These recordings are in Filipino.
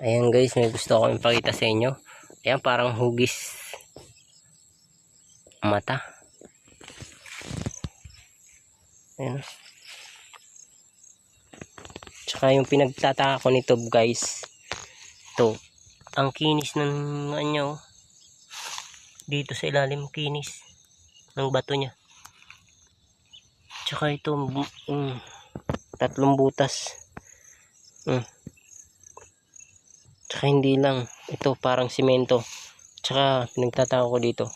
Ayan guys, may gusto akong ipakita sa inyo. Ayan, parang hugis mata. Ayan. Tsaka yung pinagtataka ko nito guys, ito, ang kinis ng ano, dito sa ilalim, kinis ng bato niya. Tsaka ito, tatlong butas. Tsaka hindi lang, ito parang simento. Tsaka pinagtataka ko dito,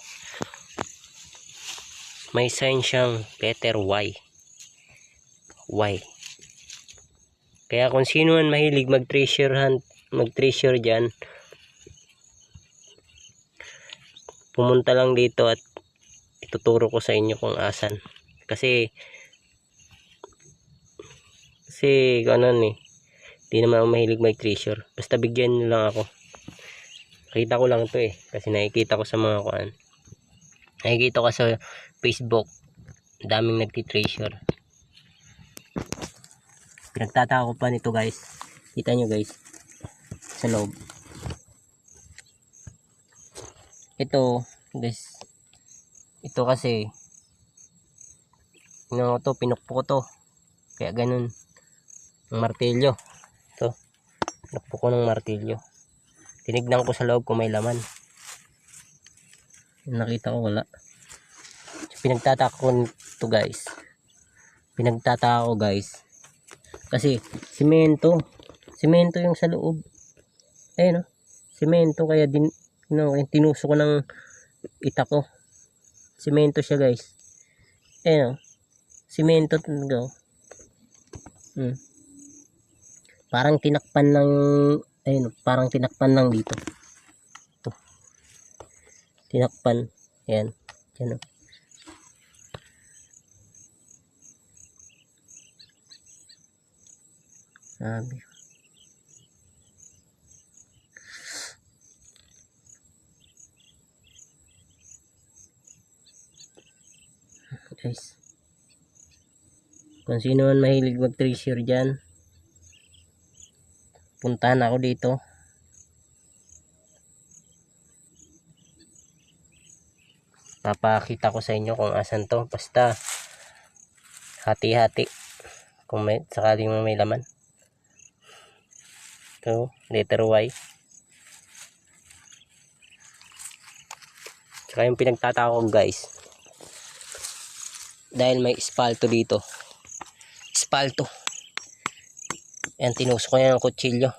may sign siyang letter Y. Kaya kung sino man mahilig mag-treasure hunt, mag-treasure dyan, pumunta lang dito at ituturo ko sa inyo kung asan. Kasi ganun eh, di naman ako mahilig mag-treasure. Basta bigyan nyo lang ako. Nakita ko lang to eh, kasi nakikita ko sa mga kuan. Nakikita ko sa Facebook, daming nagti-treasure. Pinagtataka ko pa nito guys. Kita nyo guys, sa loob. Ito guys, ito kasi pinukpo ko to, kaya ganun ang martilyo. Ito, pinukpo ko ng martilyo. Tinignan ko sa loob kung may laman. Nakita ko wala. Pinagtataka ko nito guys. Pinagtataka ko guys, kasi simento yung sa loob. Ayun, simento, kaya din tinuso ko ng itak ko. Simento siya guys. Ayun, simento talaga. Parang tinakpan ng, ayun, parang tinakpan lang dito. Ito, tinakpan. Ayan, yan. Sabi guys, kung sino man mahilig mag-treasure dyan, puntahan ako dito. Papakita ko sa inyo kung asan to. Basta hati-hati kung may sakaling may laman. Ito, letter Y. Tsaka yung pinagtataka ko guys, dahil may espalto dito. Espalto. Ayan, tinusok ko yan ng kutsilyo.